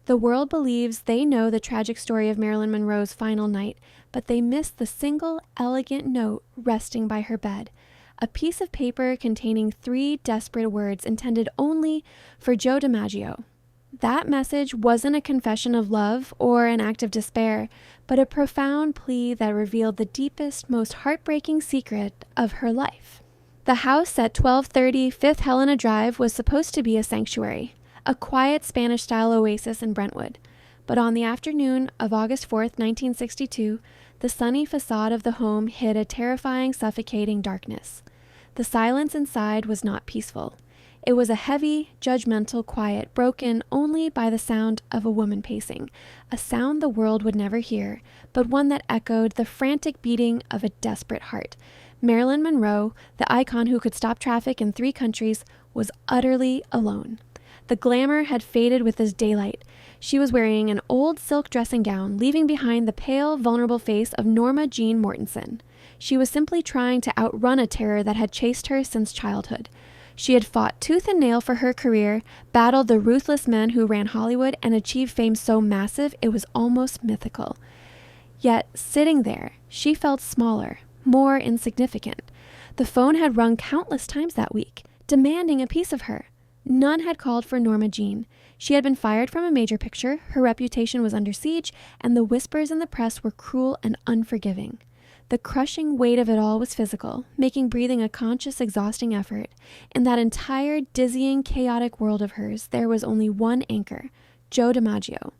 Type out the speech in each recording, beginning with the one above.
The world believes they know the tragic story of Marilyn Monroe's final night, but they miss the single elegant note resting by her bed, a piece of paper containing 3 desperate words intended only for Joe DiMaggio. That message wasn't a confession of love or an act of despair, but a profound plea that revealed the deepest, most heartbreaking secret of her life. The house at 1230 Fifth Helena Drive was supposed to be a sanctuary, a quiet Spanish-style oasis in Brentwood. But on the afternoon of August 4th, 1962, the sunny facade of the home hid a terrifying, suffocating darkness. The silence inside was not peaceful. It was a heavy, judgmental quiet broken only by the sound of a woman pacing, a sound the world would never hear, but one that echoed the frantic beating of a desperate heart. Marilyn Monroe, the icon who could stop traffic in 3 countries, was utterly alone. The glamour had faded with this daylight. She was wearing an old silk dressing gown, leaving behind the pale, vulnerable face of Norma Jeane Mortenson. She was simply trying to outrun a terror that had chased her since childhood. She had fought tooth and nail for her career, battled the ruthless men who ran Hollywood, and achieved fame so massive it was almost mythical. Yet, sitting there, she felt smaller, more insignificant. The phone had rung countless times that week, demanding a piece of her. None had called for Norma Jeane. She had been fired from a major picture, her reputation was under siege, and the whispers in the press were cruel and unforgiving. The crushing weight of it all was physical, making breathing a conscious, exhausting effort. In that entire, dizzying, chaotic world of hers, there was only one anchor, Joe DiMaggio.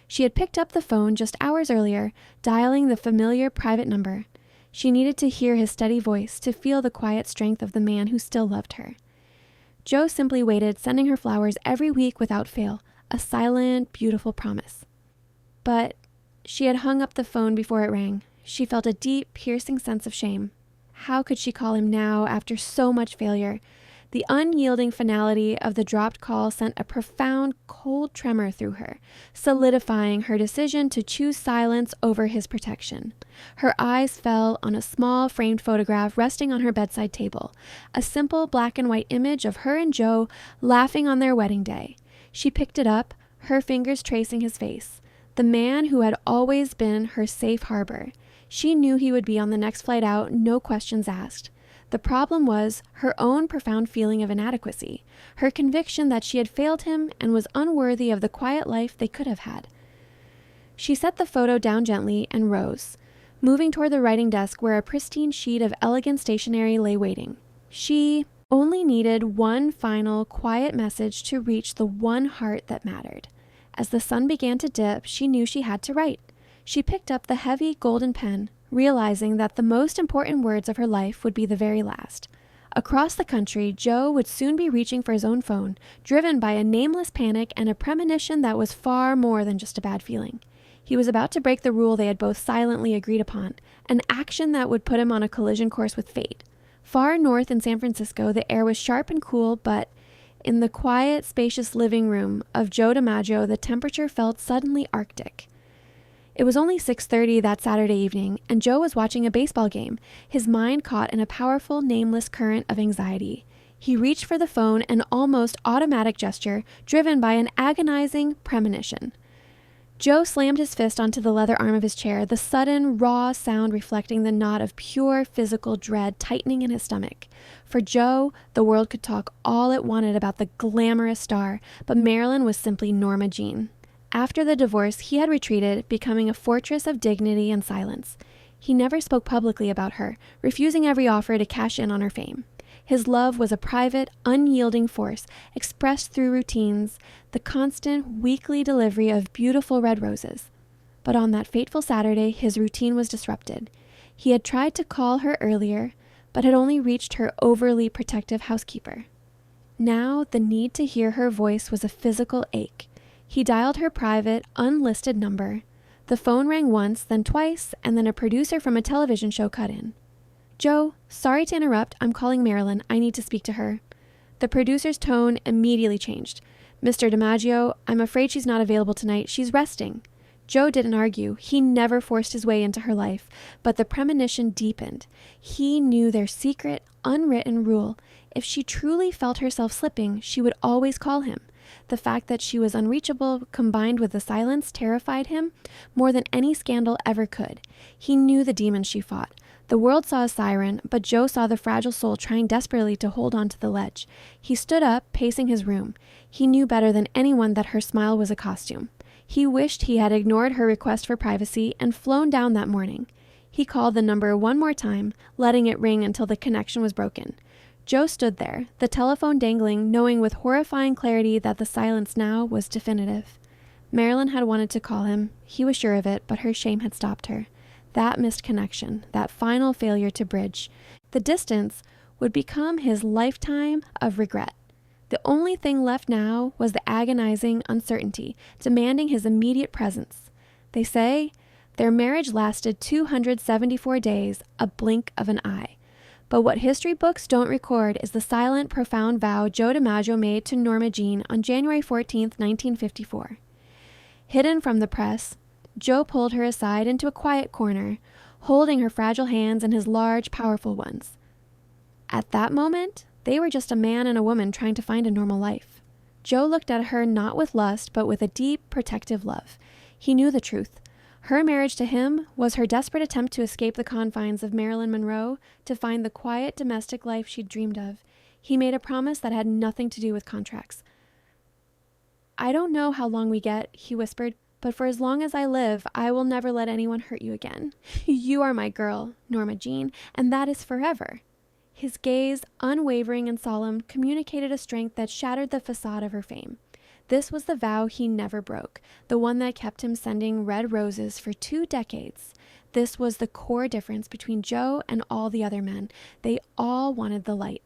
She had picked up the phone just hours earlier, dialing the familiar private number. She needed to hear his steady voice, to feel the quiet strength of the man who still loved her. Joe simply waited, sending her flowers every week without fail, a silent, beautiful promise. But she had hung up the phone before it rang. She felt a deep, piercing sense of shame. How could she call him now after so much failure? The unyielding finality of the dropped call sent a profound, cold tremor through her, solidifying her decision to choose silence over his protection. Her eyes fell on a small framed photograph resting on her bedside table, a simple black and white image of her and Joe laughing on their wedding day. She picked it up, her fingers tracing his face, the man who had always been her safe harbor. She knew he would be on the next flight out, no questions asked. The problem was her own profound feeling of inadequacy, her conviction that she had failed him and was unworthy of the quiet life they could have had. She set the photo down gently and rose, moving toward the writing desk where a pristine sheet of elegant stationery lay waiting. She only needed one final, quiet message to reach the one heart that mattered. As the sun began to dip, she knew she had to write. She picked up the heavy golden pen, realizing that the most important words of her life would be the very last. Across the country, Joe would soon be reaching for his own phone, driven by a nameless panic and a premonition that was far more than just a bad feeling. He was about to break the rule they had both silently agreed upon, an action that would put him on a collision course with fate. Far north in San Francisco, the air was sharp and cool, but in the quiet, spacious living room of Joe DiMaggio, the temperature felt suddenly arctic. It was only 6:30 that Saturday evening, and Joe was watching a baseball game, his mind caught in a powerful, nameless current of anxiety. He reached for the phone, an almost automatic gesture, driven by an agonizing premonition. Joe slammed his fist onto the leather arm of his chair, the sudden, raw sound reflecting the knot of pure physical dread tightening in his stomach. For Joe, the world could talk all it wanted about the glamorous star, but Marilyn was simply Norma Jeane. After the divorce, he had retreated, becoming a fortress of dignity and silence. He never spoke publicly about her, refusing every offer to cash in on her fame. His love was a private, unyielding force, expressed through routines, the constant, weekly delivery of beautiful red roses. But on that fateful Saturday, his routine was disrupted. He had tried to call her earlier, but had only reached her overly protective housekeeper. Now, the need to hear her voice was a physical ache. He dialed her private, unlisted number. The phone rang once, then twice, and then a producer from a television show cut in. "Joe, sorry to interrupt. I'm calling Marilyn. I need to speak to her." The producer's tone immediately changed. "Mr. DiMaggio, I'm afraid she's not available tonight. She's resting." Joe didn't argue. He never forced his way into her life, but the premonition deepened. He knew their secret, unwritten rule. If she truly felt herself slipping, she would always call him. The fact that she was unreachable combined with the silence terrified him more than any scandal ever could. He knew the demons she fought. The world saw a siren, but Joe saw the fragile soul trying desperately to hold on to the ledge. He stood up, pacing his room. He knew better than anyone that her smile was a costume. He wished he had ignored her request for privacy and flown down that morning. He called the number one more time, letting it ring until the connection was broken. Joe stood there, the telephone dangling, knowing with horrifying clarity that the silence now was definitive. Marilyn had wanted to call him. He was sure of it, but her shame had stopped her. That missed connection, that final failure to bridge, the distance would become his lifetime of regret. The only thing left now was the agonizing uncertainty, demanding his immediate presence. They say their marriage lasted 274 days, a blink of an eye. But what history books don't record is the silent, profound vow Joe DiMaggio made to Norma Jeane on January 14, 1954. Hidden from the press, Joe pulled her aside into a quiet corner, holding her fragile hands in his large, powerful ones. At that moment, they were just a man and a woman trying to find a normal life. Joe looked at her not with lust, but with a deep, protective love. He knew the truth. Her marriage to him was her desperate attempt to escape the confines of Marilyn Monroe, to find the quiet, domestic life she'd dreamed of. He made a promise that had nothing to do with contracts. "I don't know how long we get," he whispered, "but for as long as I live, I will never let anyone hurt you again. You are my girl, Norma Jeane, and that is forever." His gaze, unwavering and solemn, communicated a strength that shattered the facade of her fame. This was the vow he never broke, the one that kept him sending red roses for 2 decades. This was the core difference between Joe and all the other men. They all wanted the light.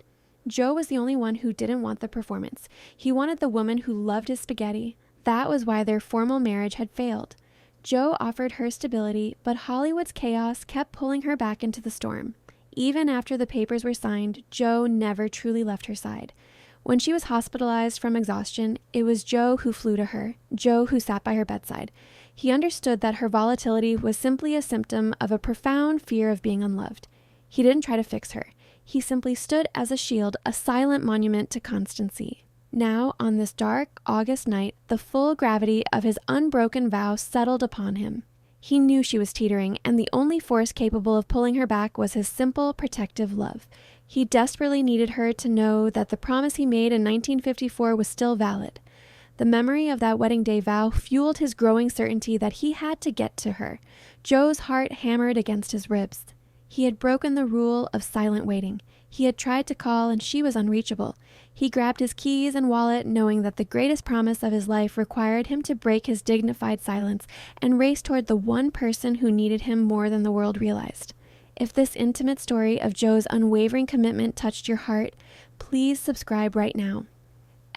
Joe was the only one who didn't want the performance. He wanted the woman who loved his spaghetti. That was why their formal marriage had failed. Joe offered her stability, but Hollywood's chaos kept pulling her back into the storm. Even after the papers were signed, Joe never truly left her side. When she was hospitalized from exhaustion, it was Joe who flew to her, Joe who sat by her bedside. He understood that her volatility was simply a symptom of a profound fear of being unloved. He didn't try to fix her. He simply stood as a shield, a silent monument to constancy. Now, on this dark August night, the full gravity of his unbroken vow settled upon him. He knew she was teetering, and the only force capable of pulling her back was his simple, protective love. He desperately needed her to know that the promise he made in 1954 was still valid. The memory of that wedding day vow fueled his growing certainty that he had to get to her. Joe's heart hammered against his ribs. He had broken the rule of silent waiting. He had tried to call, and she was unreachable. He grabbed his keys and wallet, knowing that the greatest promise of his life required him to break his dignified silence and race toward the one person who needed him more than the world realized. If this intimate story of Joe's unwavering commitment touched your heart, please subscribe right now.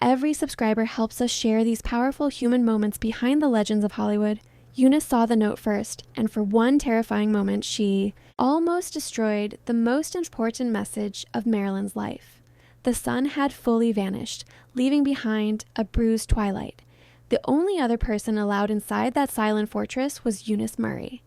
Every subscriber helps us share these powerful human moments behind the legends of Hollywood. Eunice saw the note first, and for one terrifying moment, she almost destroyed the most important message of Marilyn's life. The sun had fully vanished, leaving behind a bruised twilight. The only other person allowed inside that silent fortress was Eunice Murray.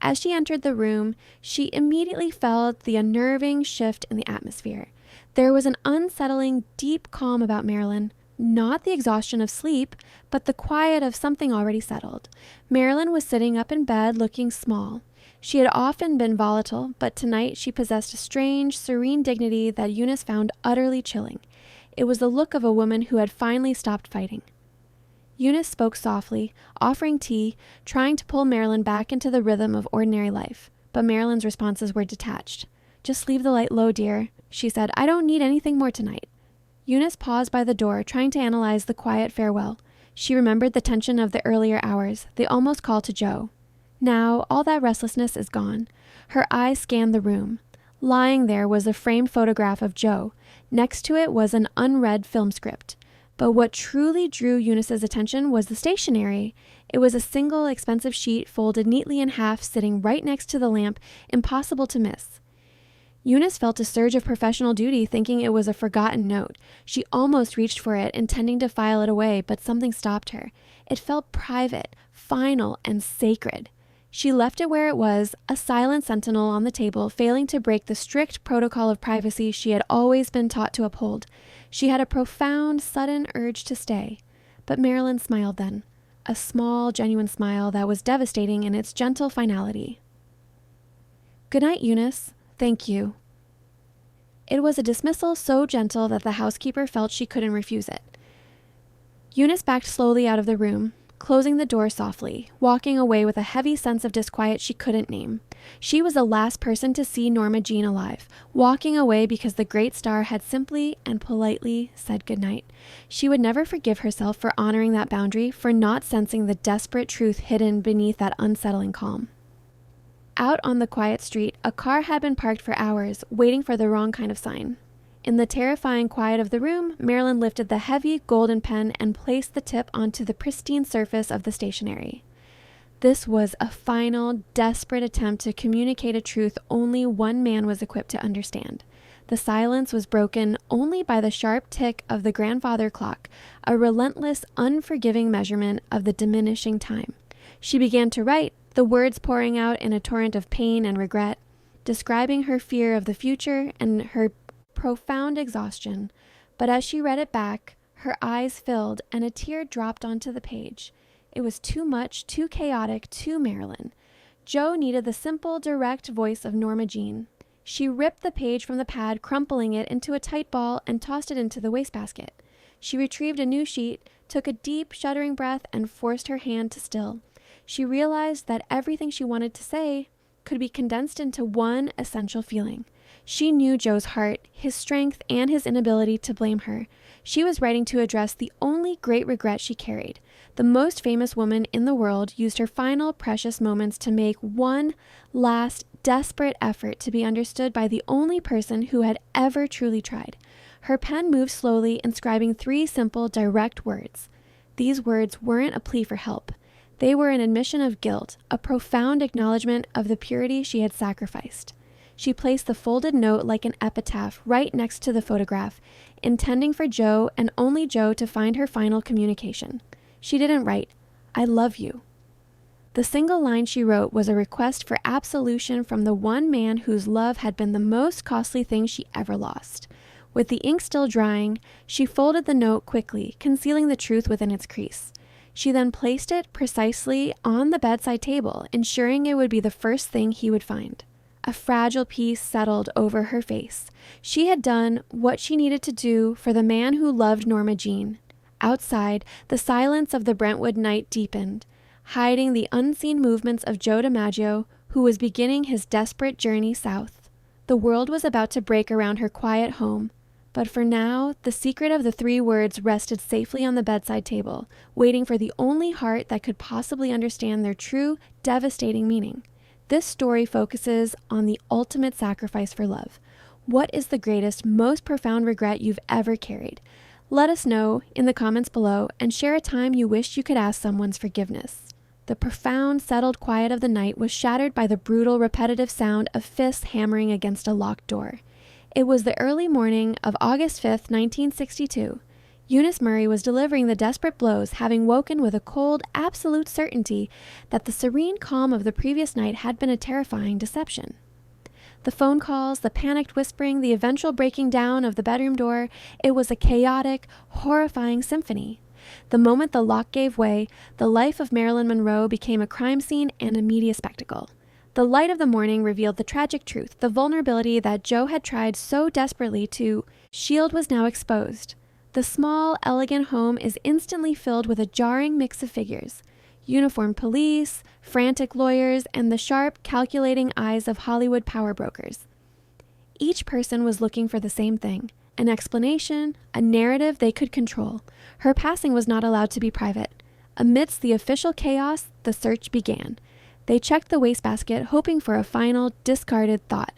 As she entered the room, she immediately felt the unnerving shift in the atmosphere. There was an unsettling, deep calm about Marilyn. Not the exhaustion of sleep, but the quiet of something already settled. Marilyn was sitting up in bed, looking small. She had often been volatile, but tonight she possessed a strange, serene dignity that Eunice found utterly chilling. It was the look of a woman who had finally stopped fighting. Eunice spoke softly, offering tea, trying to pull Marilyn back into the rhythm of ordinary life. But Marilyn's responses were detached. "Just leave the light low, dear," she said. "I don't need anything more tonight." Eunice paused by the door, trying to analyze the quiet farewell. She remembered the tension of the earlier hours, the almost call to Joe. Now, all that restlessness is gone. Her eyes scanned the room. Lying there was a framed photograph of Joe. Next to it was an unread film script. But what truly drew Eunice's attention was the stationery. It was a single, expensive sheet folded neatly in half, sitting right next to the lamp, impossible to miss. Eunice felt a surge of professional duty, thinking it was a forgotten note. She almost reached for it, intending to file it away, but something stopped her. It felt private, final, and sacred. She left it where it was, a silent sentinel on the table, failing to break the strict protocol of privacy she had always been taught to uphold. She had a profound, sudden urge to stay. but Marilyn smiled then, a small, genuine smile that was devastating in its gentle finality. "Good night, Eunice. Thank you." It was a dismissal so gentle that the housekeeper felt she couldn't refuse it. Eunice backed slowly out of the room, closing the door softly, walking away with a heavy sense of disquiet she couldn't name. She was the last person to see Norma Jeane alive, walking away because the great star had simply and politely said goodnight. She would never forgive herself for honoring that boundary, for not sensing the desperate truth hidden beneath that unsettling calm. Out on the quiet street, a car had been parked for hours, waiting for the wrong kind of sign. In the terrifying quiet of the room, Marilyn lifted the heavy golden pen and placed the tip onto the pristine surface of the stationery. This was a final, desperate attempt to communicate a truth only one man was equipped to understand. The silence was broken only by the sharp tick of the grandfather clock, a relentless, unforgiving measurement of the diminishing time. She began to write, the words pouring out in a torrent of pain and regret, describing her fear of the future and her profound exhaustion. But as she read it back, her eyes filled and a tear dropped onto the page. It was too much, too chaotic, too Marilyn. Joe needed the simple, direct voice of Norma Jeane. She ripped the page from the pad, crumpling it into a tight ball, and tossed it into the wastebasket. She retrieved a new sheet, took a deep, shuddering breath, and forced her hand to still. She realized that everything she wanted to say could be condensed into one essential feeling. She knew Joe's heart, his strength, and his inability to blame her. She was writing to address the only great regret she carried. The most famous woman in the world used her final precious moments to make one last desperate effort to be understood by the only person who had ever truly tried. Her pen moved slowly, inscribing 3 simple, direct words. These words weren't a plea for help. They were an admission of guilt, a profound acknowledgement of the purity she had sacrificed. She placed the folded note like an epitaph right next to the photograph, intending for Joe and only Joe to find her final communication. She didn't write, "I love you." The single line she wrote was a request for absolution from the one man whose love had been the most costly thing she ever lost. With the ink still drying, she folded the note quickly, concealing the truth within its crease. She then placed it precisely on the bedside table, ensuring it would be the first thing he would find. A fragile peace settled over her face. She had done what she needed to do for the man who loved Norma Jeane. Outside, the silence of the Brentwood night deepened, hiding the unseen movements of Joe DiMaggio, who was beginning his desperate journey south. The world was about to break around her quiet home, but for now, the secret of the 3 words rested safely on the bedside table, waiting for the only heart that could possibly understand their true, devastating meaning. This story focuses on the ultimate sacrifice for love. What is the greatest, most profound regret you've ever carried? Let us know in the comments below and share a time you wished you could ask someone's forgiveness. The profound, settled quiet of the night was shattered by the brutal, repetitive sound of fists hammering against a locked door. It was the early morning of August 5th, 1962. Eunice Murray was delivering the desperate blows, having woken with a cold, absolute certainty that the serene calm of the previous night had been a terrifying deception. The phone calls, the panicked whispering, the eventual breaking down of the bedroom door, it was a chaotic, horrifying symphony. The moment the lock gave way, the life of Marilyn Monroe became a crime scene and a media spectacle. The light of the morning revealed the tragic truth. The vulnerability that Joe had tried so desperately to shield was now exposed. The small, elegant home is instantly filled with a jarring mix of figures. Uniformed police, frantic lawyers, and the sharp, calculating eyes of Hollywood power brokers. Each person was looking for the same thing, an explanation, a narrative they could control. Her passing was not allowed to be private. Amidst the official chaos, the search began. They checked the wastebasket, hoping for a final, discarded thought.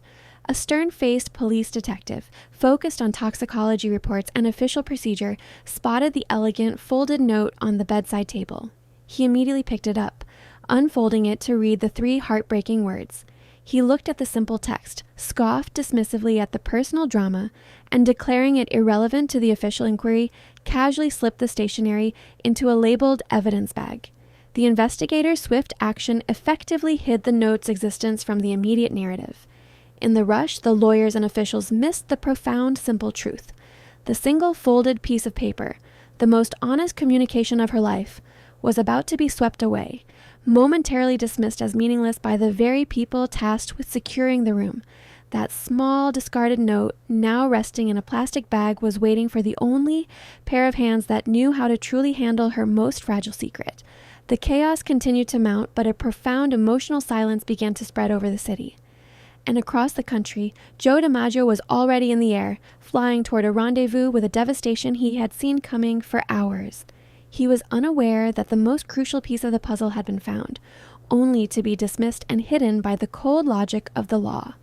A stern-faced police detective, focused on toxicology reports and official procedure, spotted the elegant, folded note on the bedside table. He immediately picked it up, unfolding it to read the 3 heartbreaking words. He looked at the simple text, scoffed dismissively at the personal drama, and declaring it irrelevant to the official inquiry, casually slipped the stationery into a labeled evidence bag. The investigator's swift action effectively hid the note's existence from the immediate narrative. In the rush, the lawyers and officials missed the profound, simple truth. The single folded piece of paper, the most honest communication of her life, was about to be swept away, momentarily dismissed as meaningless by the very people tasked with securing the room. That small, discarded note, now resting in a plastic bag, was waiting for the only pair of hands that knew how to truly handle her most fragile secret. The chaos continued to mount, but a profound emotional silence began to spread over the city. And across the country, Joe DiMaggio was already in the air, flying toward a rendezvous with a devastation he had seen coming for hours. He was unaware that the most crucial piece of the puzzle had been found, only to be dismissed and hidden by the cold logic of the law.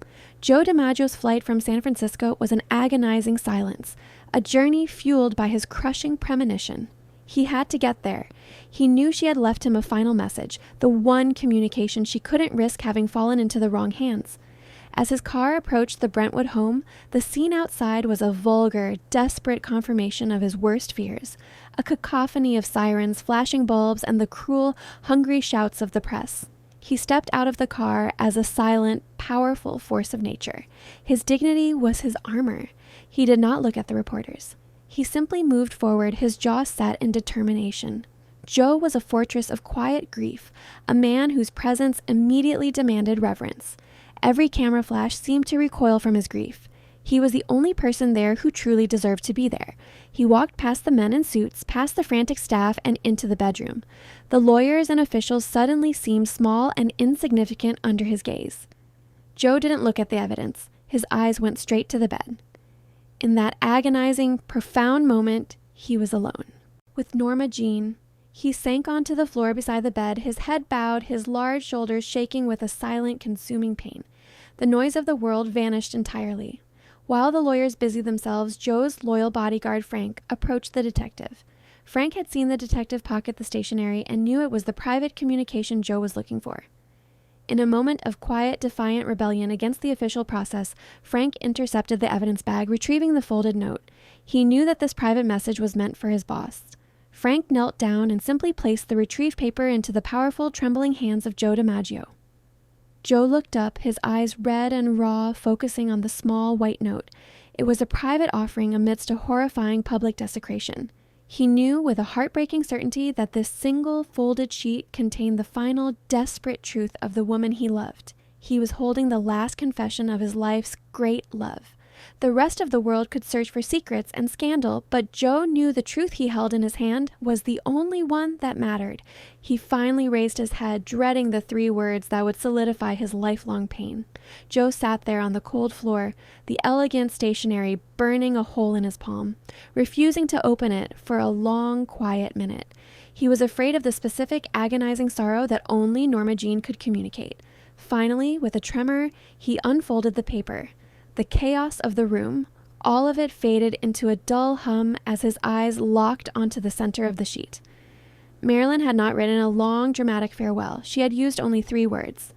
Joe DiMaggio's flight from San Francisco was an agonizing silence, a journey fueled by his crushing premonition. He had to get there. He knew she had left him a final message, the one communication she couldn't risk having fallen into the wrong hands. As his car approached the Brentwood home, the scene outside was a vulgar, desperate confirmation of his worst fears, a cacophony of sirens, flashing bulbs, and the cruel, hungry shouts of the press. He stepped out of the car as a silent, powerful force of nature. His dignity was his armor. He did not look at the reporters. He simply moved forward, his jaw set in determination. Joe was a fortress of quiet grief, a man whose presence immediately demanded reverence. Every camera flash seemed to recoil from his grief. He was the only person there who truly deserved to be there. He walked past the men in suits, past the frantic staff, and into the bedroom. The lawyers and officials suddenly seemed small and insignificant under his gaze. Joe didn't look at the evidence. His eyes went straight to the bed. In that agonizing, profound moment, he was alone. With Norma Jeane, he sank onto the floor beside the bed, his head bowed, his large shoulders shaking with a silent, consuming pain. The noise of the world vanished entirely. While the lawyers busied themselves, Joe's loyal bodyguard, Frank, approached the detective. Frank had seen the detective pocket the stationery and knew it was the private communication Joe was looking for. In a moment of quiet, defiant rebellion against the official process, Frank intercepted the evidence bag, retrieving the folded note. He knew that this private message was meant for his boss. Frank knelt down and simply placed the retrieved paper into the powerful, trembling hands of Joe DiMaggio. Joe looked up, his eyes red and raw, focusing on the small white note. It was a private offering amidst a horrifying public desecration. He knew with a heartbreaking certainty that this single folded sheet contained the final, desperate truth of the woman he loved. He was holding the last confession of his life's great love. The rest of the world could search for secrets and scandal, but Joe knew the truth he held in his hand was the only one that mattered. He finally raised his head, dreading the 3 words that would solidify his lifelong pain. Joe sat there on the cold floor, the elegant stationery burning a hole in his palm, refusing to open it for a long, quiet minute. He was afraid of the specific, agonizing sorrow that only Norma Jeane could communicate. Finally, with a tremor, he unfolded the paper. The chaos of the room, all of it faded into a dull hum as his eyes locked onto the center of the sheet. Marilyn had not written a long, dramatic farewell. She had used only 3 words.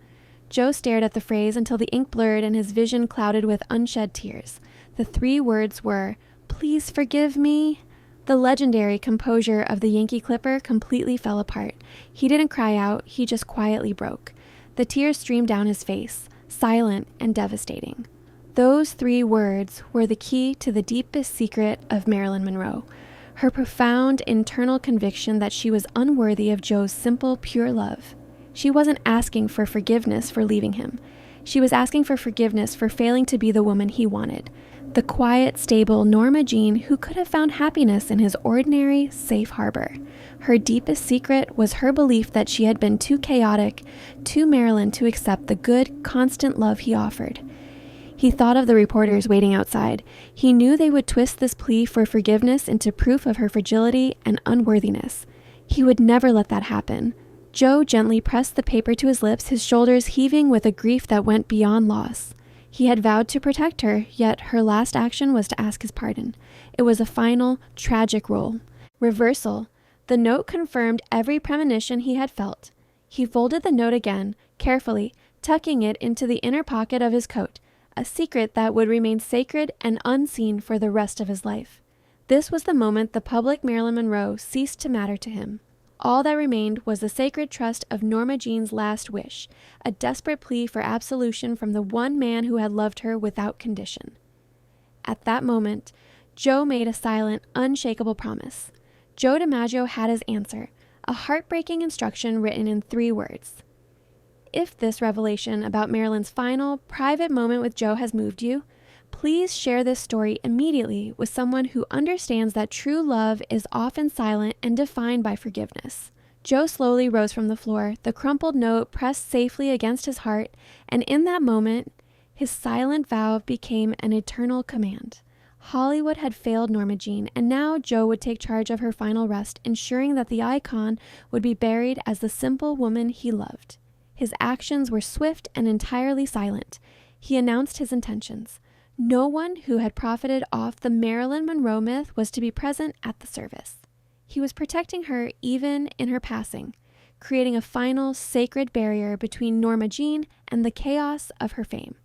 Joe stared at the phrase until the ink blurred and his vision clouded with unshed tears. The 3 words were, "Please forgive me." The legendary composure of the Yankee Clipper completely fell apart. He didn't cry out, he just quietly broke. The tears streamed down his face, silent and devastating. Those 3 words were the key to the deepest secret of Marilyn Monroe, her profound internal conviction that she was unworthy of Joe's simple, pure love. She wasn't asking for forgiveness for leaving him. She was asking for forgiveness for failing to be the woman he wanted, the quiet, stable Norma Jeane who could have found happiness in his ordinary, safe harbor. Her deepest secret was her belief that she had been too chaotic, too Marilyn to accept the good, constant love he offered. He thought of the reporters waiting outside. He knew they would twist this plea for forgiveness into proof of her fragility and unworthiness. He would never let that happen. Joe gently pressed the paper to his lips, his shoulders heaving with a grief that went beyond loss. He had vowed to protect her, yet her last action was to ask his pardon. It was a final, tragic role. Reversal. The note confirmed every premonition he had felt. He folded the note again, carefully, tucking it into the inner pocket of his coat. A secret that would remain sacred and unseen for the rest of his life. This was the moment the public Marilyn Monroe ceased to matter to him. All that remained was the sacred trust of Norma Jeane's last wish, a desperate plea for absolution from the one man who had loved her without condition. At that moment, Joe made a silent, unshakable promise. Joe DiMaggio had his answer, a heartbreaking instruction written in 3 words. If this revelation about Marilyn's final, private moment with Joe has moved you, please share this story immediately with someone who understands that true love is often silent and defined by forgiveness. Joe slowly rose from the floor, the crumpled note pressed safely against his heart, and in that moment, his silent vow became an eternal command. Hollywood had failed Norma Jeane, and now Joe would take charge of her final rest, ensuring that the icon would be buried as the simple woman he loved. His actions were swift and entirely silent. He announced his intentions. No one who had profited off the Marilyn Monroe myth was to be present at the service. He was protecting her even in her passing, creating a final sacred barrier between Norma Jeane and the chaos of her fame.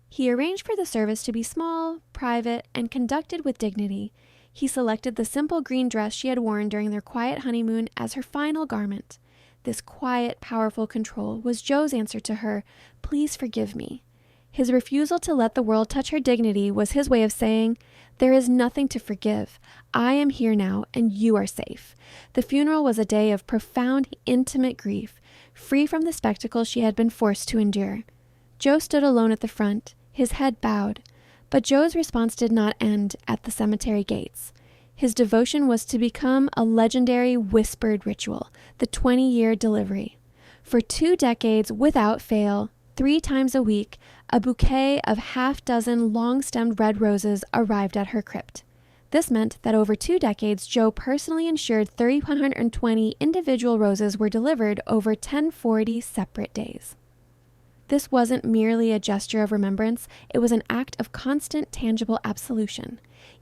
He arranged for the service to be small, private, and conducted with dignity. He selected the simple green dress she had worn during their quiet honeymoon as her final garment. This quiet, powerful control was Joe's answer to her, "Please forgive me." His refusal to let the world touch her dignity was his way of saying, "There is nothing to forgive. I am here now, and you are safe." The funeral was a day of profound, intimate grief, free from the spectacle she had been forced to endure. Joe stood alone at the front, his head bowed. But Joe's response did not end at the cemetery gates. His devotion was to become a legendary whispered ritual, the 20-year delivery. For 2 decades, without fail, 3 times a week, a bouquet of half-dozen long-stemmed red roses arrived at her crypt. This meant that over 2 decades, Joe personally ensured 320 individual roses were delivered over 1040 separate days. This wasn't merely a gesture of remembrance, it was an act of constant, tangible absolution.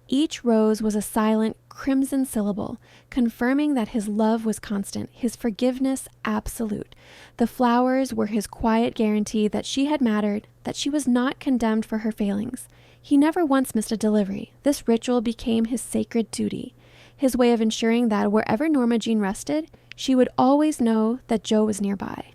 Each rose was a silent, crimson syllable, confirming that his love was constant, his forgiveness absolute. The flowers were his quiet guarantee that she had mattered, that she was not condemned for her failings. He never once missed a delivery. This ritual became his sacred duty, his way of ensuring that wherever Norma Jeane rested, she would always know that Joe was nearby.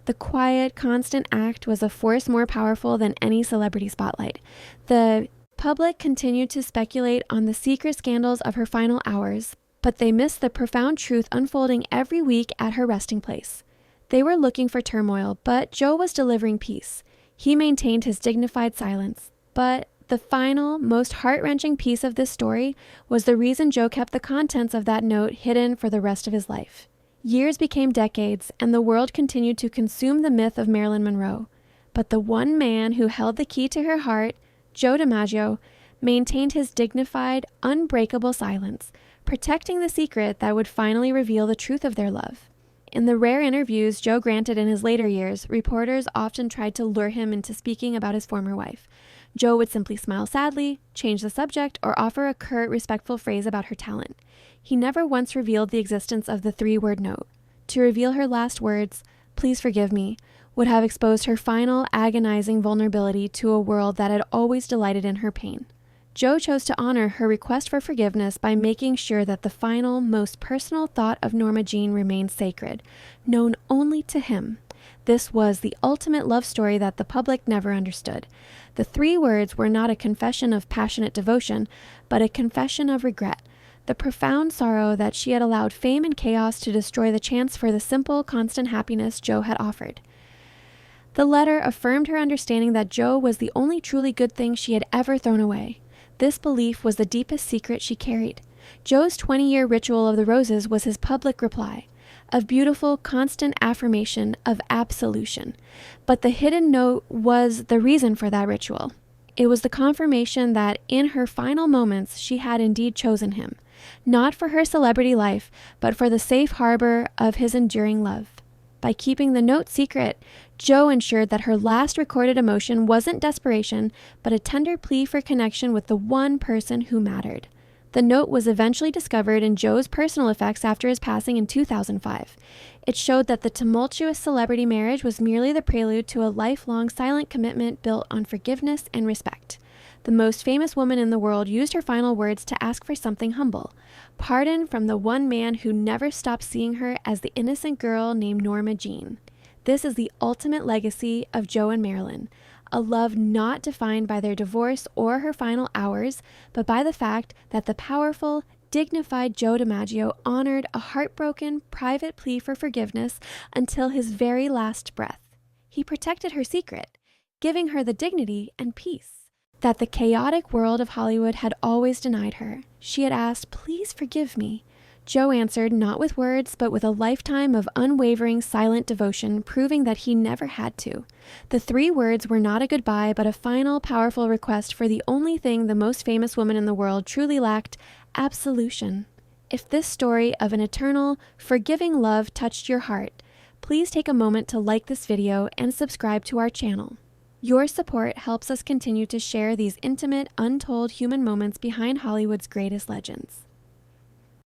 The quiet, constant act was a force more powerful than any celebrity spotlight. The public continued to speculate on the secret scandals of her final hours, but they missed the profound truth unfolding every week at her resting place. They were looking for turmoil, but Joe was delivering peace. He maintained his dignified silence. But the final, most heart-wrenching piece of this story was the reason Joe kept the contents of that note hidden for the rest of his life. Years became decades, and the world continued to consume the myth of Marilyn Monroe. But the one man who held the key to her heart, Joe DiMaggio, maintained his dignified, unbreakable silence, protecting the secret that would finally reveal the truth of their love. In the rare interviews Joe granted in his later years, reporters often tried to lure him into speaking about his former wife. Joe would simply smile sadly, change the subject, or offer a curt, respectful phrase about her talent. He never once revealed the existence of the 3-word note. To reveal her last words, "Please forgive me," would have exposed her final, agonizing vulnerability to a world that had always delighted in her pain. Joe chose to honor her request for forgiveness by making sure that the final, most personal thought of Norma Jeane remained sacred, known only to him. This was the ultimate love story that the public never understood. The 3 words were not a confession of passionate devotion, but a confession of regret, the profound sorrow that she had allowed fame and chaos to destroy the chance for the simple, constant happiness Joe had offered. The letter affirmed her understanding that Joe was the only truly good thing she had ever thrown away. This belief was the deepest secret she carried. Joe's 20-year ritual of the roses was his public reply, of beautiful, constant affirmation of absolution. But the hidden note was the reason for that ritual. It was the confirmation that in her final moments she had indeed chosen him, not for her celebrity life, but for the safe harbor of his enduring love. By keeping the note secret, Joe ensured that her last recorded emotion wasn't desperation, but a tender plea for connection with the one person who mattered. The note was eventually discovered in Joe's personal effects after his passing in 2005. It showed that the tumultuous celebrity marriage was merely the prelude to a lifelong silent commitment built on forgiveness and respect. The most famous woman in the world used her final words to ask for something humble: pardon from the one man who never stopped seeing her as the innocent girl named Norma Jeane. This is the ultimate legacy of Joe and Marilyn, a love not defined by their divorce or her final hours, but by the fact that the powerful, dignified Joe DiMaggio honored a heartbroken, private plea for forgiveness until his very last breath. He protected her secret, giving her the dignity and peace that the chaotic world of Hollywood had always denied her. She had asked, "Please forgive me." Joe answered, not with words, but with a lifetime of unwavering silent devotion, proving that he never had to. The 3 words were not a goodbye, but a final, powerful request for the only thing the most famous woman in the world truly lacked: absolution. If this story of an eternal, forgiving love touched your heart, please take a moment to like this video and subscribe to our channel. Your support helps us continue to share these intimate, untold human moments behind Hollywood's greatest legends.